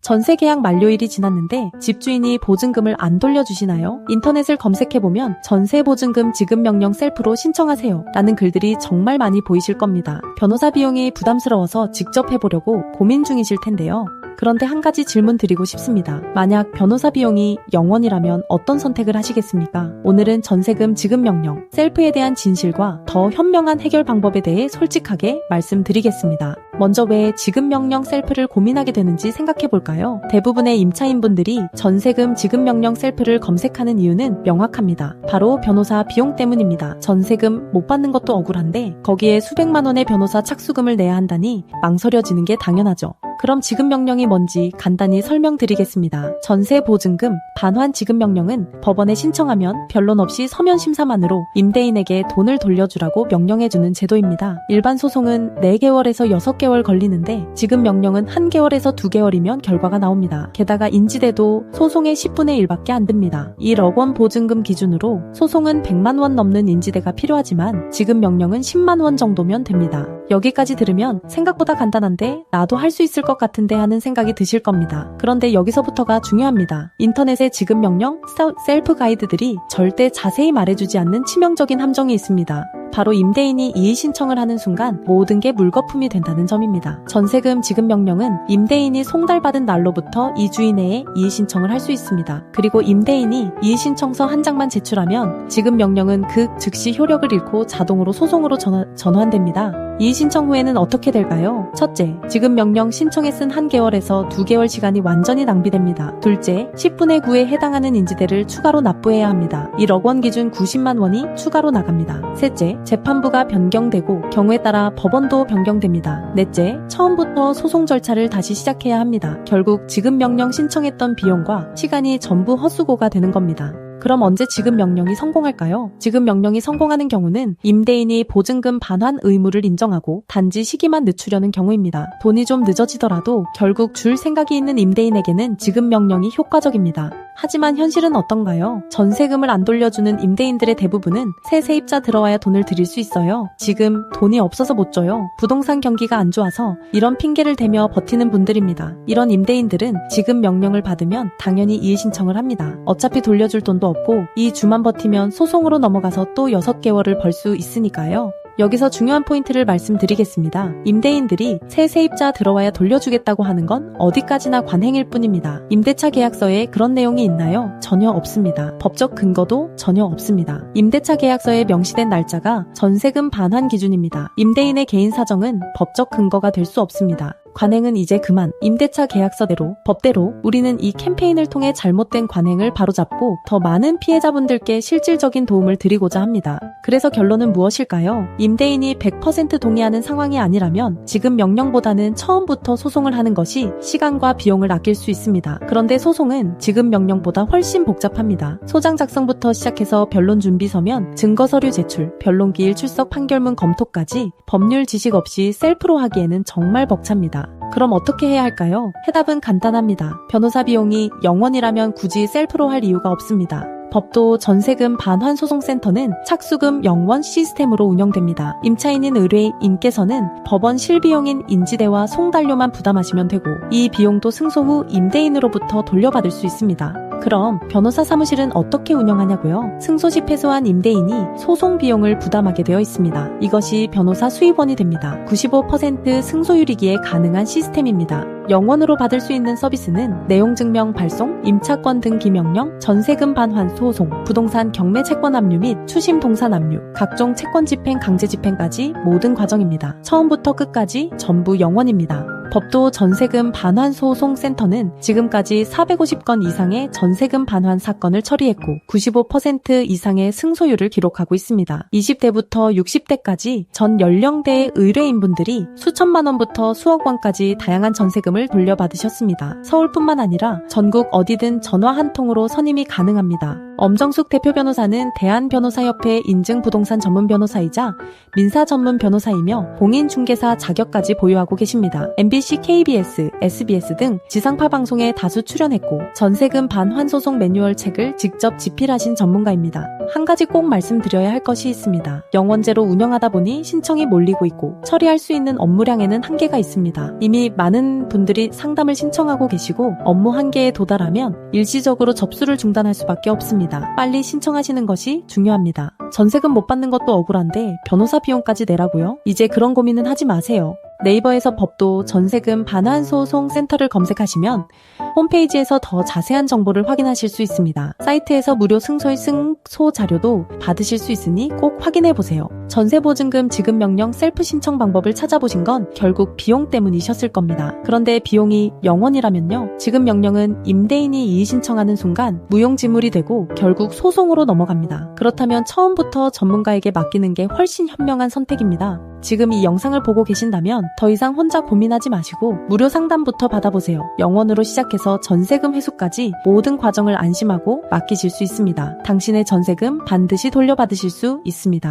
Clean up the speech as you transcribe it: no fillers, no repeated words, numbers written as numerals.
전세 계약 만료일이 지났는데 집주인이 보증금을 안 돌려주시나요? 인터넷을 검색해보면 전세 보증금 지급 명령 셀프로 신청하세요 라는 글들이 정말 많이 보이실 겁니다. 변호사 비용이 부담스러워서 직접 해보려고 고민 중이실 텐데요. 그런데 한 가지 질문 드리고 싶습니다. 만약 변호사 비용이 0원이라면 어떤 선택을 하시겠습니까? 오늘은 전세금 지급 명령, 셀프에 대한 진실과 더 현명한 해결 방법에 대해 솔직하게 말씀드리겠습니다. 먼저 왜 지급 명령 셀프를 고민하게 되는지 생각해 볼까요? 대부분의 임차인분들이 전세금 지급 명령 셀프를 검색하는 이유는 명확합니다. 바로 변호사 비용 때문입니다. 전세금 못 받는 것도 억울한데 거기에 수백만 원의 변호사 착수금을 내야 한다니 망설여지는 게 당연하죠. 그럼 지급 명령이 뭔지 간단히 설명드리겠습니다. 전세 보증금 반환 지급 명령은 법원에 신청하면 변론 없이 서면 심사만으로 임대인에게 돈을 돌려주라고 명령해주는 제도입니다. 일반 소송은 4개월에서 6개월 걸리는데 지급 명령은 1개월에서 2개월이면 결과가 나옵니다. 게다가 인지대도 소송의 10분의 1밖에 안 됩니다. 이 럭원 보증금 기준으로 소송은 100만 원 넘는 인지대가 필요하지만 지급 명령은 10만 원 정도면 됩니다. 여기까지 들으면 생각보다 간단한데 나도 할 수 있을 것 같은데 하는 생각이 드실 겁니다. 그런데 여기서부터가 중요합니다. 인터넷의 지급 명령, 셀프 가이드들이 절대 자세히 말해주지 않는 치명적인 함정이 있습니다. 바로 임대인이 이의 신청을 하는 순간 모든 게 물거품이 된다는 점입니다. 전세금 지급 명령은 임대인이 송달받은 날로부터 2주 이내에 이의 신청을 할 수 있습니다. 그리고 임대인이 이의 신청서 한 장만 제출하면 지급 명령은 즉시 효력을 잃고 자동으로 소송으로 전환됩니다. 이의 신청 후에는 어떻게 될까요? 첫째, 지급 명령 신청에 쓴 1개월에서 2개월 시간이 완전히 낭비됩니다. 둘째, 10분의 9에 해당하는 인지대를 추가로 납부해야 합니다. 이 럭원 기준 90만 원이 추가로 나갑니다. 셋째, 재판부가 변경되고 경우에 따라 법원도 변경됩니다. 넷째, 처음부터 소송 절차를 다시 시작해야 합니다. 결국 지급 명령 신청했던 비용과 시간이 전부 헛수고가 되는 겁니다. 그럼 언제 지급 명령이 성공할까요? 지급 명령이 성공하는 경우는 임대인이 보증금 반환 의무를 인정하고 단지 시기만 늦추려는 경우입니다. 돈이 좀 늦어지더라도 결국 줄 생각이 있는 임대인에게는 지급 명령이 효과적입니다. 하지만 현실은 어떤가요? 전세금을 안 돌려주는 임대인들의 대부분은 새 세입자 들어와야 돈을 드릴 수 있어요. 지금 돈이 없어서 못 줘요. 부동산 경기가 안 좋아서 이런 핑계를 대며 버티는 분들입니다. 이런 임대인들은 지급 명령을 받으면 당연히 이의 신청을 합니다. 어차피 돌려줄 돈도 없고 이 주만 버티면 소송으로 넘어가서 또 6개월을 벌 수 있으니까요. 여기서 중요한 포인트를 말씀드리겠습니다. 임대인들이 새 세입자 들어와야 돌려주겠다고 하는 건 어디까지나 관행일 뿐입니다. 임대차 계약서에 그런 내용이 있나요? 전혀 없습니다. 법적 근거도 전혀 없습니다. 임대차 계약서에 명시된 날짜가 전세금 반환 기준입니다. 임대인의 개인 사정은 법적 근거가 될 수 없습니다. 관행은 이제 그만. 임대차 계약서대로, 법대로 우리는 이 캠페인을 통해 잘못된 관행을 바로잡고 더 많은 피해자분들께 실질적인 도움을 드리고자 합니다. 그래서 결론은 무엇일까요? 임대인이 100% 동의하는 상황이 아니라면 지급 명령보다는 처음부터 소송을 하는 것이 시간과 비용을 아낄 수 있습니다. 그런데 소송은 지급 명령보다 훨씬 복잡합니다. 소장 작성부터 시작해서 변론 준비 서면, 증거 서류 제출, 변론기일 출석 판결문 검토까지 법률 지식 없이 셀프로 하기에는 정말 벅찹니다. 그럼 어떻게 해야 할까요? 해답은 간단합니다. 변호사 비용이 0원이라면 굳이 셀프로 할 이유가 없습니다. 법도 전세금 반환소송센터는 착수금 0원 시스템으로 운영됩니다. 임차인인 의뢰인께서는 법원 실비용인 인지대와 송달료만 부담하시면 되고 이 비용도 승소 후 임대인으로부터 돌려받을 수 있습니다. 그럼 변호사 사무실은 어떻게 운영하냐고요? 승소 시 패소한 임대인이 소송 비용을 부담하게 되어 있습니다. 이것이 변호사 수입원이 됩니다. 95% 승소율이기에 가능한 시스템입니다. 0원으로 받을 수 있는 서비스는 내용증명 발송, 임차권 등기 명령, 전세금 반환 소송, 부동산 경매 채권 압류 및 추심 동산 압류, 각종 채권 집행, 강제 집행까지 모든 과정입니다. 처음부터 끝까지 전부 0원입니다. 법도 전세금 반환 소송 센터는 지금까지 450건 이상의 전세금 반환 사건을 처리했고 95% 이상의 승소율을 기록하고 있습니다. 20대부터 60대까지 전 연령대의 의뢰인분들이 수천만 원부터 수억 원까지 다양한 전세금을 돌려받으셨습니다. 서울뿐만 아니라 전국 어디든 전화 한 통으로 선임이 가능합니다. 엄정숙 대표 변호사는 대한변호사협회 인증 부동산 전문 변호사이자 민사 전문 변호사이며 공인중개사 자격까지 보유하고 계십니다. MBC, KBS, SBS 등 지상파 방송에 다수 출연했고 전세금 반환소송 매뉴얼 책을 직접 집필하신 전문가입니다. 한 가지 꼭 말씀드려야 할 것이 있습니다. 영원제로 운영하다 보니 신청이 몰리고 있고 처리할 수 있는 업무량에는 한계가 있습니다. 이미 많은 분들이 상담을 신청하고 계시고 업무 한계에 도달하면 일시적으로 접수를 중단할 수밖에 없습니다. 빨리 신청하시는 것이 중요합니다. 전세금 못 받는 것도 억울한데 변호사 비용까지 내라고요? 이제 그런 고민은 하지 마세요. 네이버에서 법도 전세금 반환소송 센터를 검색하시면 홈페이지에서 더 자세한 정보를 확인하실 수 있습니다. 사이트에서 무료 승소 자료도 받으실 수 있으니 꼭 확인해보세요. 전세보증금 지급명령 셀프 신청 방법을 찾아보신 건 결국 비용 때문이셨을 겁니다. 그런데 비용이 0원이라면요. 지급명령은 임대인이 이의 신청하는 순간 무용지물이 되고 결국 소송으로 넘어갑니다. 그렇다면 처음부터 전문가에게 맡기는 게 훨씬 현명한 선택입니다. 지금 이 영상을 보고 계신다면 더 이상 혼자 고민하지 마시고 무료 상담부터 받아보세요. 0원으로 시작해서 전세금 회수까지 모든 과정을 안심하고 맡기실 수 있습니다. 당신의 전세금 반드시 돌려받으실 수 있습니다.